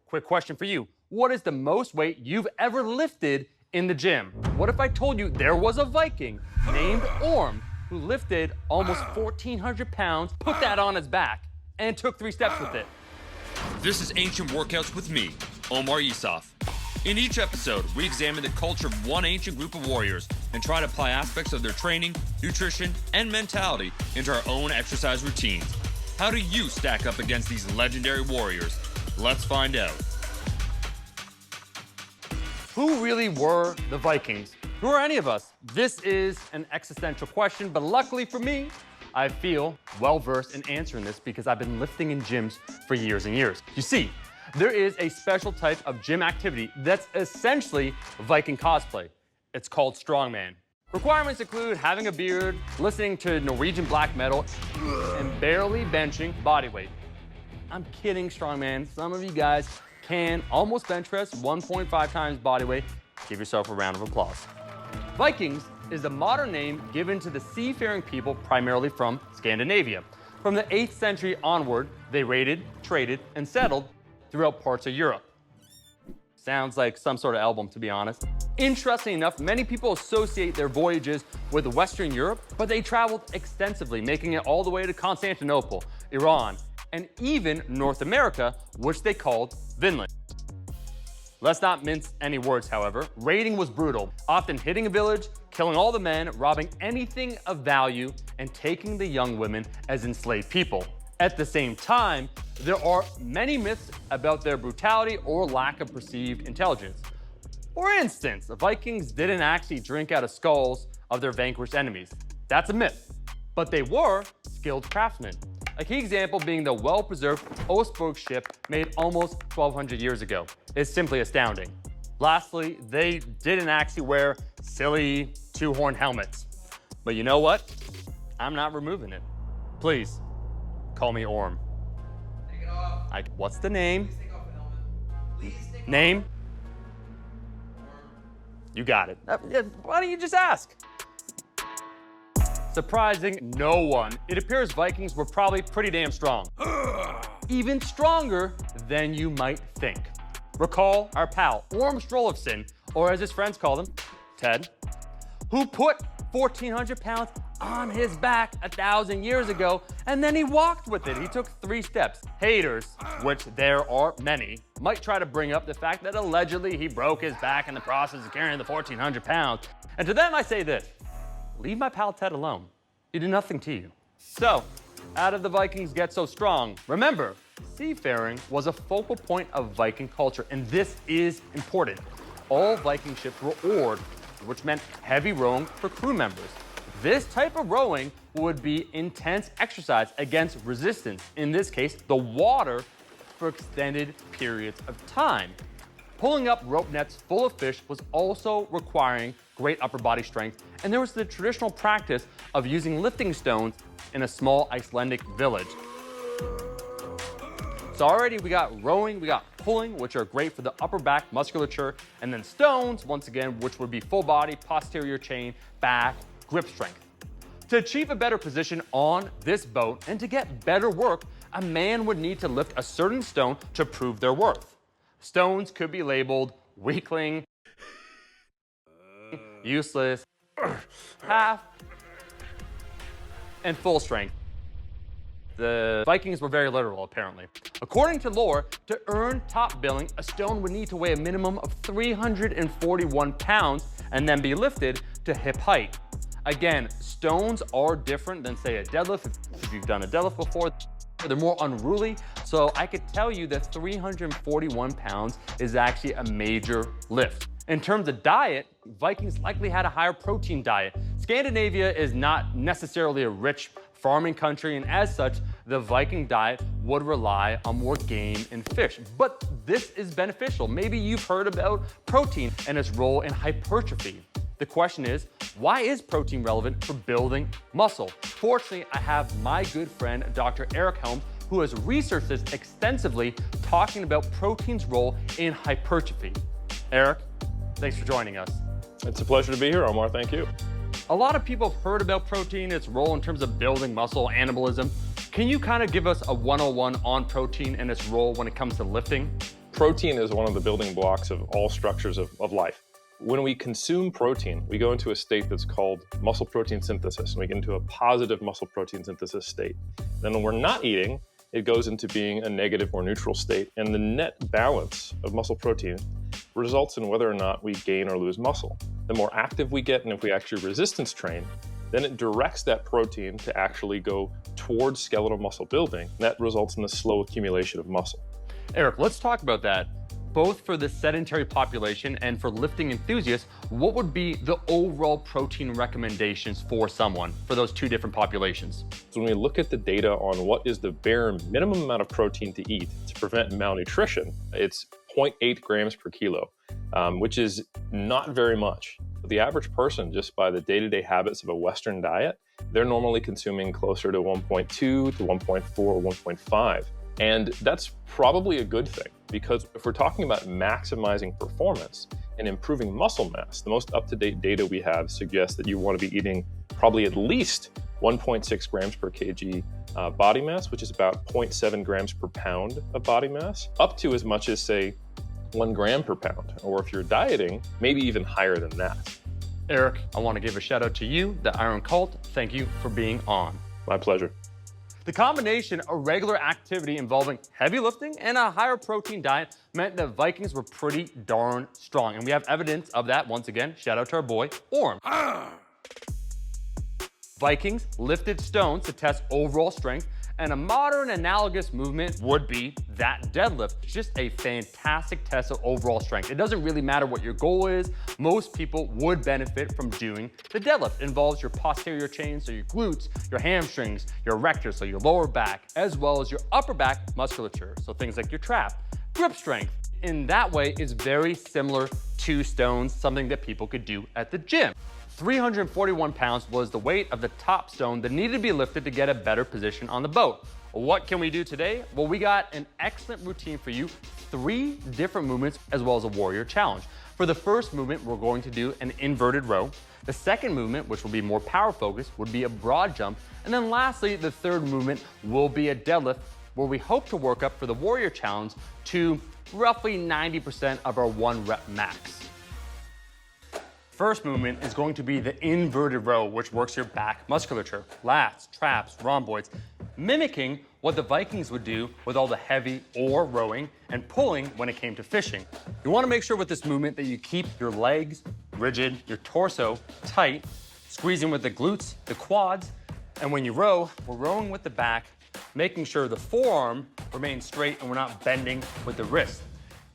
quick question for you. What is the most weight you've ever lifted in the gym? What if I told you there was a Viking named Orm who lifted almost 1,400 pounds, put that on his back, and took 3 steps with it? This is Ancient Workouts with me, Omar Isuf. In each episode, we examine the culture of one ancient group of warriors and try to apply aspects of their training, nutrition, and mentality into our own exercise routines. How do you stack up against these legendary warriors? Let's find out. Who really were the Vikings? Who are any of us? This is an existential question, but luckily for me, I feel well-versed in answering this because I've been lifting in gyms for years and years. You see, there is a special type of gym activity that's essentially Viking cosplay. It's called strongman. Requirements include having a beard, listening to Norwegian black metal, and barely benching body weight. I'm kidding, strongman. Some of you guys can almost bench press 1.5 times body weight. Give yourself a round of applause. Vikings is the modern name given to the seafaring people primarily from Scandinavia. From the 8th century onward, they raided, traded, and settled throughout parts of Europe. Sounds like some sort of album, to be honest. Interesting enough, many people associate their voyages with Western Europe, but they traveled extensively, making it all the way to Constantinople, Iran, and even North America, which they called Vinland. Let's not mince any words, however. Raiding was brutal, often hitting a village, killing all the men, robbing anything of value, and taking the young women as enslaved people. At the same time, there are many myths about their brutality or lack of perceived intelligence. For instance, the Vikings didn't actually drink out of skulls of their vanquished enemies. That's a myth. But they were skilled craftsmen. A key example being the well-preserved Oostburg ship made almost 1,200 years ago. It's simply astounding. Lastly, they didn't actually wear silly 2-horn helmets. But you know what? I'm not removing it. Please, call me Orm. Take it off. What's the name? Please take off the helmet. Please take off. Name? Orm. You got it. Why don't you just ask? Surprising no one. It appears Vikings were probably pretty damn strong. Even stronger than you might think. Recall our pal, Orm Strolofsson, or as his friends called him, Ted, who put 1,400 pounds on his back 1,000 years ago, and then he walked with it. He took 3 steps. Haters, which there are many, might try to bring up the fact that allegedly he broke his back in the process of carrying the 1,400 pounds. And to them I say this, leave my pal Ted alone. He did nothing to you. So, how did the Vikings get so strong? Remember, seafaring was a focal point of Viking culture, and this is important. All Viking ships were oared, which meant heavy rowing for crew members. This type of rowing would be intense exercise against resistance, in this case, the water, for extended periods of time. Pulling up rope nets full of fish was also requiring great upper body strength, and there was the traditional practice of using lifting stones in a small Icelandic village. So already we got rowing, we got pulling, which are great for the upper back musculature, and then stones, once again, which would be full body, posterior chain, back, grip strength. To achieve a better position on this boat and to get better work, a man would need to lift a certain stone to prove their worth. Stones could be labeled weakling, useless, half, and full strength. The Vikings were very literal, apparently. According to lore, to earn top billing, a stone would need to weigh a minimum of 341 pounds and then be lifted to hip height. Again, stones are different than, say, a deadlift. If you've done a deadlift before, they're more unruly. So I could tell you that 341 pounds is actually a major lift. In terms of diet, Vikings likely had a higher protein diet. Scandinavia is not necessarily a rich farming country, and as such, the Viking diet would rely on more game and fish. But this is beneficial. Maybe you've heard about protein and its role in hypertrophy. The question is, why is protein relevant for building muscle? Fortunately, I have my good friend, Dr. Helms, who has researched this extensively, talking about protein's role in hypertrophy. Eric, thanks for joining us. It's a pleasure to be here, Omar. Thank you. A lot of people have heard about protein, its role in terms of building muscle, anabolism. Can you kind of give us a 101 on protein and its role when it comes to lifting? Protein is one of the building blocks of all structures of life. When we consume protein, we go into a state that's called muscle protein synthesis, and we get into a positive muscle protein synthesis state. Then when we're not eating, it goes into being a negative or neutral state, and the net balance of muscle protein results in whether or not we gain or lose muscle. The more active we get, and if we actually resistance train, then it directs that protein to actually go towards skeletal muscle building. That results in the slow accumulation of muscle. Eric, let's talk about that. Both for the sedentary population and for lifting enthusiasts, what would be the overall protein recommendations for someone for those two different populations? So when we look at the data on what is the bare minimum amount of protein to eat to prevent malnutrition, it's 0.8 grams per kilo, which is not very much. The average person, just by the day-to-day habits of a Western diet, they're normally consuming closer to 1.2 to 1.4 or 1.5. And that's probably a good thing, because if we're talking about maximizing performance and improving muscle mass, the most up-to-date data we have suggests that you want to be eating probably at least 1.6 grams per kg body mass, which is about 0.7 grams per pound of body mass, up to as much as, say, 1 gram per pound. Or if you're dieting, maybe even higher than that. Eric, I want to give a shout out to you, the Iron Cult. Thank you for being on. My pleasure. The combination of regular activity involving heavy lifting and a higher protein diet meant the Vikings were pretty darn strong. And we have evidence of that once again. Shout out to our boy, Orm. Vikings lifted stones to test overall strength, and a modern analogous movement would be that deadlift. It's just a fantastic test of overall strength. It doesn't really matter what your goal is. Most people would benefit from doing the deadlift. It involves your posterior chain, so your glutes, your hamstrings, your erectors, so your lower back, as well as your upper back musculature, so things like your trap, grip strength. In that way, it's very similar to stones, something that people could do at the gym. 341 pounds was the weight of the top stone that needed to be lifted to get a better position on the boat. What can we do today? Well, we got an excellent routine for you, 3 different movements, as well as a warrior challenge. For the first movement, we're going to do an inverted row. The second movement, which will be more power focused, would be a broad jump. And then lastly, the third movement will be a deadlift, where we hope to work up for the warrior challenge to roughly 90% of our 1 rep max. First movement is going to be the inverted row, which works your back musculature, lats, traps, rhomboids, mimicking what the Vikings would do with all the heavy oar rowing and pulling when it came to fishing. You want to make sure with this movement that you keep your legs rigid, your torso tight, squeezing with the glutes, the quads, and when you row, we're rowing with the back, making sure the forearm remains straight and we're not bending with the wrist.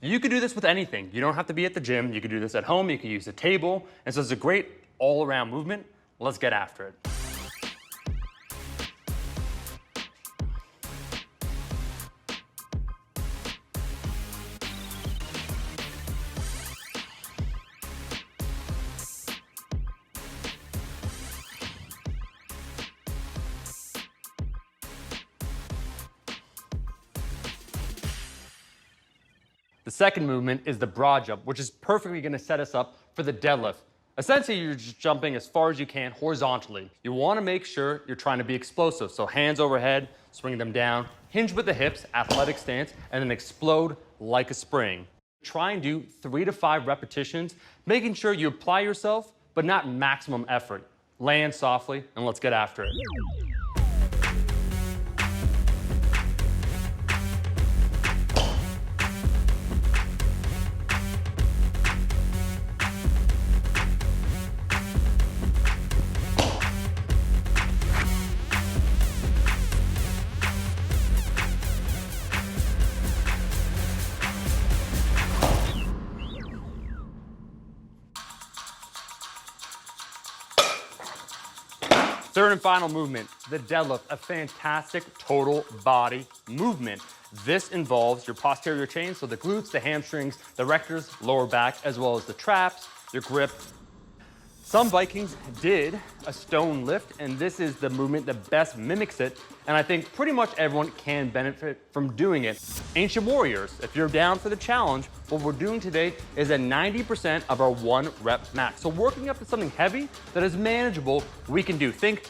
You could do this with anything. You don't have to be at the gym. You could do this at home. You could use a table. And so it's a great all-around movement. Let's get after it. The second movement is the broad jump, which is perfectly going to set us up for the deadlift. Essentially, you're just jumping as far as you can horizontally. You want to make sure you're trying to be explosive. So hands overhead, swing them down, hinge with the hips, athletic stance, and then explode like a spring. Try and do 3 to 5 repetitions, making sure you apply yourself, but not maximum effort. Land softly, and let's get after it. Third and final movement, the deadlift, a fantastic total body movement. This involves your posterior chain, so the glutes, the hamstrings, the erectors, lower back, as well as the traps, your grip. Some Vikings did a stone lift, and this is the movement that best mimics it, and I think pretty much everyone can benefit from doing it. Ancient warriors, if you're down for the challenge, what we're doing today is at 90% of our 1 rep max. So working up to something heavy that is manageable, we can do. Think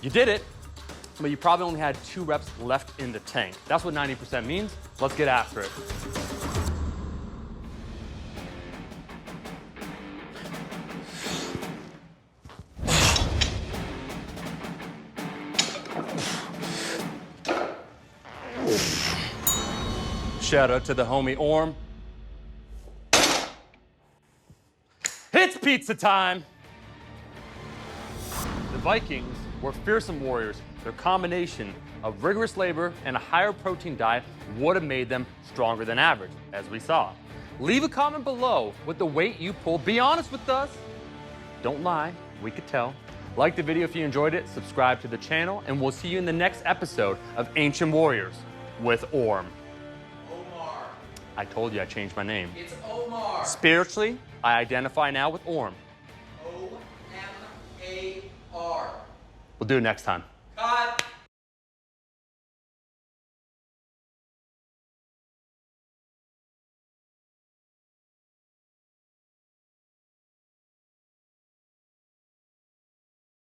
you did it, but you probably only had 2 reps left in the tank. That's what 90% means. Let's get after it. Shout out to the homie Orm. It's pizza time! The Vikings were fearsome warriors. Their combination of rigorous labor and a higher protein diet would have made them stronger than average, as we saw. Leave a comment below with the weight you pulled. Be honest with us. Don't lie, we could tell. Like the video if you enjoyed it, subscribe to the channel, and we'll see you in the next episode of Ancient Warriors with Orm. Omar. I told you I changed my name. It's Omar. Spiritually, I identify now with Orm. O-M-A-R. We'll do it next time. Cut.